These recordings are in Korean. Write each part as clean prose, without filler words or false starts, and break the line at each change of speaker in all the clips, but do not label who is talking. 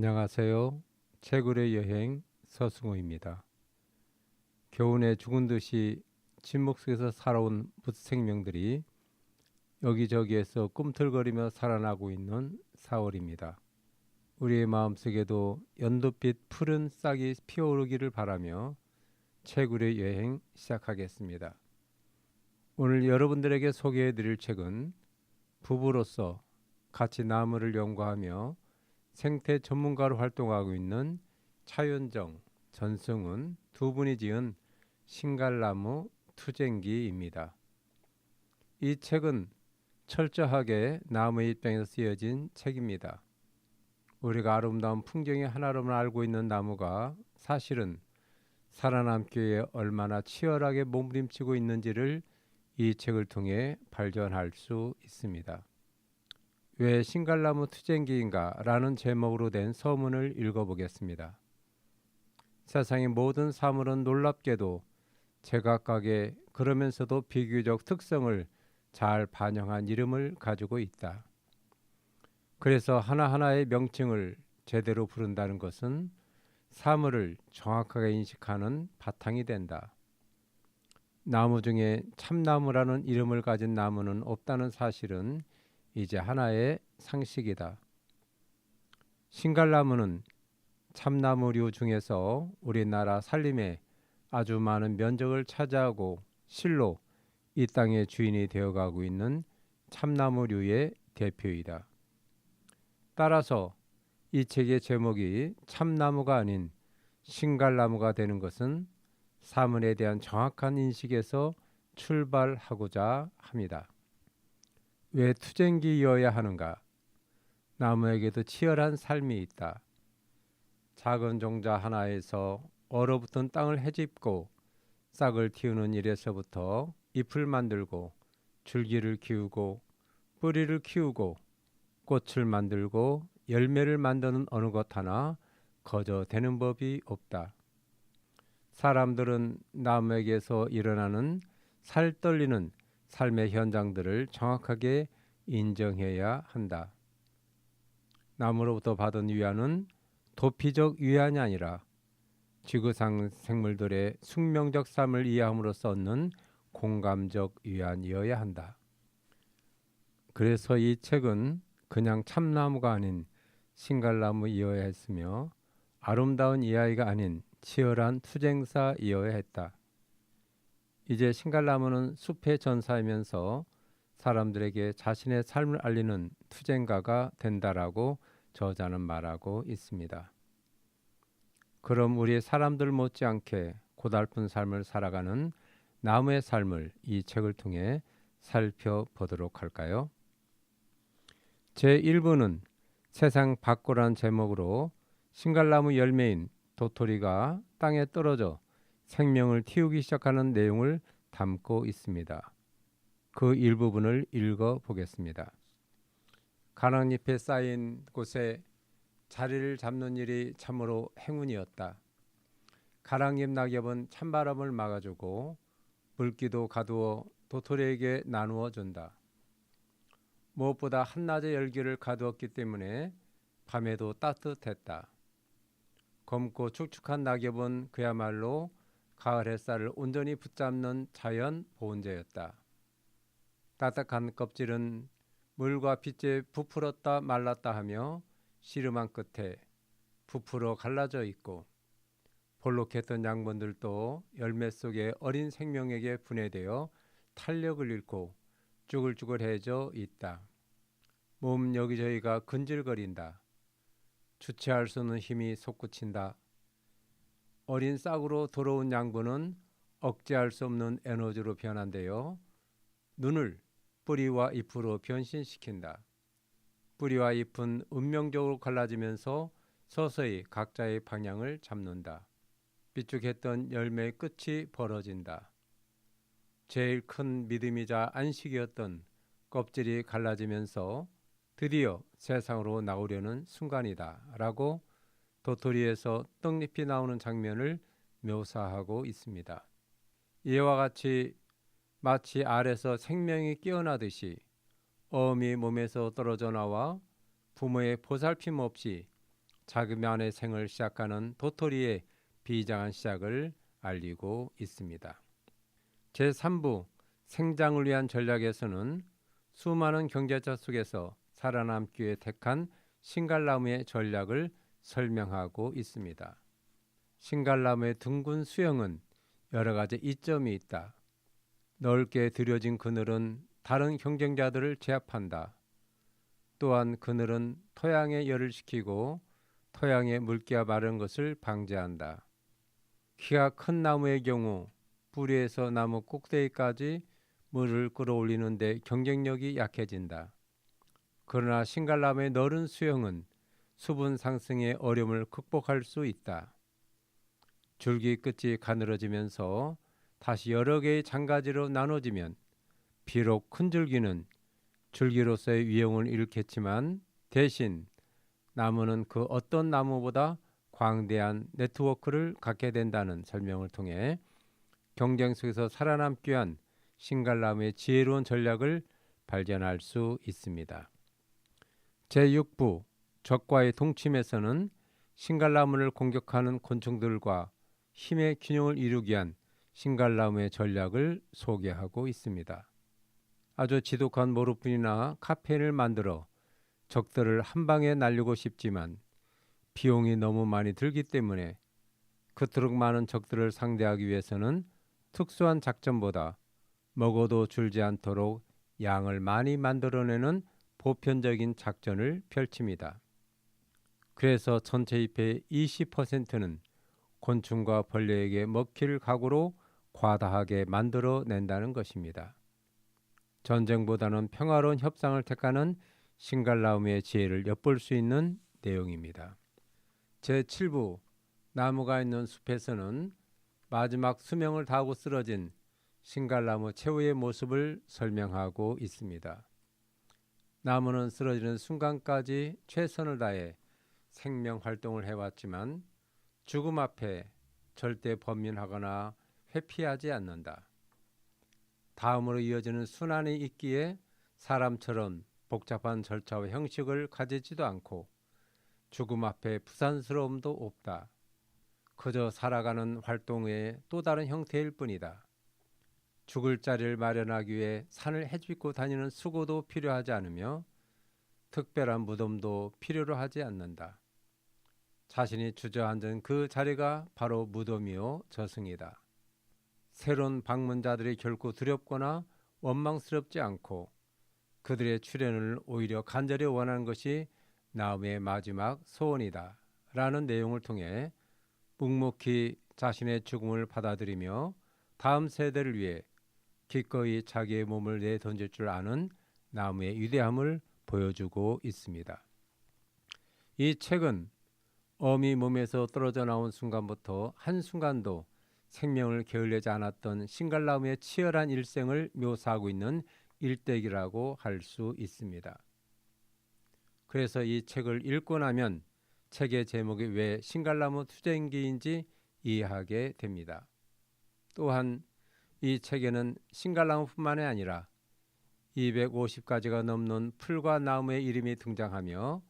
안녕하세요. 채굴의 여행 서승호입니다. 겨우내 죽은 듯이 침묵 속에서 살아온 무생명들이 여기저기에서 꿈틀거리며 살아나고 있는 4월입니다. 우리의 마음속에도 연두빛 푸른 싹이 피어오르기를 바라며 채굴의 여행 시작하겠습니다. 오늘 여러분들에게 소개해드릴 책은 부부로서 같이 나무를 연구하며 생태 전문가로 활동하고 있는 차윤정, 전승훈 두 분이 지은 신갈나무 투쟁기입니다. 이 책은 철저하게 나무의 입장에서 쓰여진 책입니다. 우리가 아름다운 풍경의 하나로만 알고 있는 나무가 사실은 살아남기 위해 얼마나 치열하게 몸부림치고 있는지를 이 책을 통해 발견할 수 있습니다. 왜 신갈나무 투쟁기인가 라는 제목으로 된 서문을 읽어보겠습니다. 세상의 모든 사물은 놀랍게도 제각각의 그러면서도 비교적 특성을 잘 반영한 이름을 가지고 있다. 그래서 하나하나의 명칭을 제대로 부른다는 것은 사물을 정확하게 인식하는 바탕이 된다. 나무 중에 참나무라는 이름을 가진 나무는 없다는 사실은 이제 하나의 상식이다. 신갈나무는 참나무류 중에서 우리나라 산림에 아주 많은 면적을 차지하고 실로 이 땅의 주인이 되어가고 있는 참나무류의 대표이다. 따라서 이 책의 제목이 참나무가 아닌 신갈나무가 되는 것은 사물에 대한 정확한 인식에서 출발하고자 합니다. 왜 투쟁기여야 하는가? 나무에게도 치열한 삶이 있다. 작은 종자 하나에서 얼어붙은 땅을 헤집고 싹을 틔우는 일에서부터 잎을 만들고 줄기를 키우고 뿌리를 키우고 꽃을 만들고 열매를 만드는 어느 것 하나 거저 되는 법이 없다. 사람들은 나무에게서 일어나는 살떨리는 삶의 현장들을 정확하게 인정해야 한다. 나무로부터 받은 위안은 도피적 위안이 아니라 지구상 생물들의 숙명적 삶을 이해함으로써 얻는 공감적 위안이어야 한다. 그래서 이 책은 그냥 참나무가 아닌 신갈나무이어야 했으며 아름다운 이야기가 아닌 치열한 투쟁사이어야 했다. 이제 신갈나무는 숲의 전사이면서 사람들에게 자신의 삶을 알리는 투쟁가가 된다라고 저자는 말하고 있습니다. 그럼 우리 사람들 못지않게 고달픈 삶을 살아가는 나무의 삶을 이 책을 통해 살펴보도록 할까요? 제1부는 세상 밖이라는 제목으로 신갈나무 열매인 도토리가 땅에 떨어져 생명을 틔우기 시작하는 내용을 담고 있습니다. 그 일부분을 읽어보겠습니다. 가랑잎에 쌓인 곳에 자리를 잡는 일이 참으로 행운이었다. 가랑잎 낙엽은 찬바람을 막아주고 물기도 가두어 도토리에게 나누어 준다. 무엇보다 한낮의 열기를 가두었기 때문에 밤에도 따뜻했다. 검고 축축한 낙엽은 그야말로 가을 햇살을 온전히 붙잡는 자연 보온제였다. 딱딱한 껍질은 물과 빛에 부풀었다 말랐다 하며 씨름한 끝에 부풀어 갈라져 있고 볼록했던 양분들도 열매 속의 어린 생명에게 분해되어 탄력을 잃고 쭈글쭈글해져 있다. 몸 여기저기가 근질거린다. 주체할 수 없는 힘이 솟구친다. 어린 싹으로 돌아온 양분은 억제할 수 없는 에너지로 변한대요. 눈을 뿌리와 잎으로 변신시킨다. 뿌리와 잎은 운명적으로 갈라지면서 서서히 각자의 방향을 잡는다. 삐죽했던 열매의 끝이 벌어진다. 제일 큰 믿음이자 안식이었던 껍질이 갈라지면서 드디어 세상으로 나오려는 순간이다 라고 도토리에서 떡잎이 나오는 장면을 묘사하고 있습니다. 이와 같이 마치 알에서 생명이 깨어나듯이 어음이 몸에서 떨어져 나와 부모의 보살핌 없이 자기만의 생을 시작하는 도토리의 비장한 시작을 알리고 있습니다. 제3부 생장을 위한 전략에서는 수많은 경제자 속에서 살아남기 위해 택한 신갈나무의 전략을 설명하고 있습니다. 신갈나무의 둥근 수형은 여러 가지 이점이 있다. 넓게 들여진 그늘은 다른 경쟁자들을 제압한다. 또한 그늘은 토양에 열을 식히고 토양에 물기가 마른 것을 방지한다. 키가 큰 나무의 경우 뿌리에서 나무 꼭대기까지 물을 끌어올리는 데 경쟁력이 약해진다. 그러나 신갈나무의 넓은 수형은 수분 상승의 어려움을 극복할 수 있다. 줄기 끝이 가늘어지면서 다시 여러 개의 장가지로 나눠지면 비록 큰 줄기는 줄기로서의 위용을 잃겠지만 대신 나무는 그 어떤 나무보다 광대한 네트워크를 갖게 된다는 설명을 통해 경쟁 속에서 살아남기 위한 신갈나무의 지혜로운 전략을 발견할 수 있습니다. 제6부 적과의 동침에서는 신갈나무를 공격하는 곤충들과 힘의 균형을 이루기 위한 신갈나무의 전략을 소개하고 있습니다. 아주 지독한 모르핀이나 카페인을 만들어 적들을 한 방에 날리고 싶지만 비용이 너무 많이 들기 때문에 그토록 많은 적들을 상대하기 위해서는 특수한 작전보다 먹어도 줄지 않도록 양을 많이 만들어내는 보편적인 작전을 펼칩니다. 그래서 전체 잎의 20%는 곤충과 벌레에게 먹힐 각오로 과다하게 만들어낸다는 것입니다. 전쟁보다는 평화로운 협상을 택하는 신갈나무의 지혜를 엿볼 수 있는 내용입니다. 제7부 나무가 있는 숲에서는 마지막 수명을 다하고 쓰러진 신갈나무 최후의 모습을 설명하고 있습니다. 나무는 쓰러지는 순간까지 최선을 다해 생명 활동을 해왔지만 죽음 앞에 절대 번민하거나 회피하지 않는다. 다음으로 이어지는 순환이 있기에 사람처럼 복잡한 절차와 형식을 가지지도 않고 죽음 앞에 부산스러움도 없다. 그저 살아가는 활동의 또 다른 형태일 뿐이다. 죽을 자리를 마련하기 위해 산을 헤집고 다니는 수고도 필요하지 않으며 특별한 무덤도 필요로 하지 않는다. 자신이 주저앉은 그 자리가 바로 무덤이요 저승이다. 새로운 방문자들이 결코 두렵거나 원망스럽지 않고 그들의 출현을 오히려 간절히 원하는 것이 나무의 마지막 소원이다 라는 내용을 통해 묵묵히 자신의 죽음을 받아들이며 다음 세대를 위해 기꺼이 자기의 몸을 내던질 줄 아는 나무의 위대함을 보여주고 있습니다. 이 책은 어미 몸에서 떨어져 나온 순간부터 한순간도 생명을 게을리지 않았던 신갈나무의 치열한 일생을 묘사하고 있는 일대기라고 할 수 있습니다. 그래서 이 책을 읽고 나면 책의 제목이 왜 신갈나무 투쟁기인지 이해하게 됩니다. 또한 이 책에는 신갈나무뿐만이 아니라 250가지가 넘는 풀과 나무의 이름이 등장하며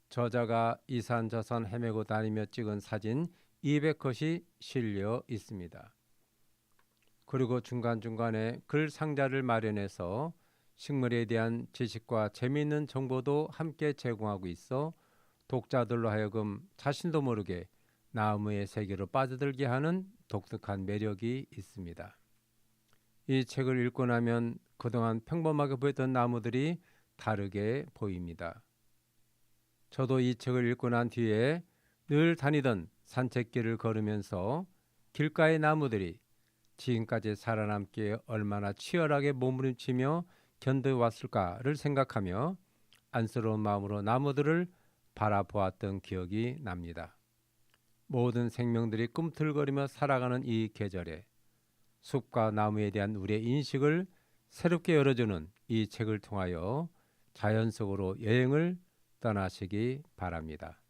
저자가 이산저산 헤매고 다니며 찍은 사진 200컷이 실려 있습니다. 그리고 중간중간에 글 상자를 마련해서 식물에 대한 지식과 재미있는 정보도 함께 제공하고 있어 독자들로 하여금 자신도 모르게 나무의 세계로 빠져들게 하는 독특한 매력이 있습니다. 이 책을 읽고 나면 그동안 평범하게 보였던 나무들이 다르게 보입니다. 저도 이 책을 읽고 난 뒤에 늘 다니던 산책길을 걸으면서 길가의 나무들이 지금까지 살아남기에 얼마나 치열하게 몸부림치며 견뎌왔을까를 생각하며 안쓰러운 마음으로 나무들을 바라보았던 기억이 납니다. 모든 생명들이 꿈틀거리며 살아가는 이 계절에 숲과 나무에 대한 우리의 인식을 새롭게 열어주는 이 책을 통하여 자연 속으로 여행을 떠나시기 바랍니다.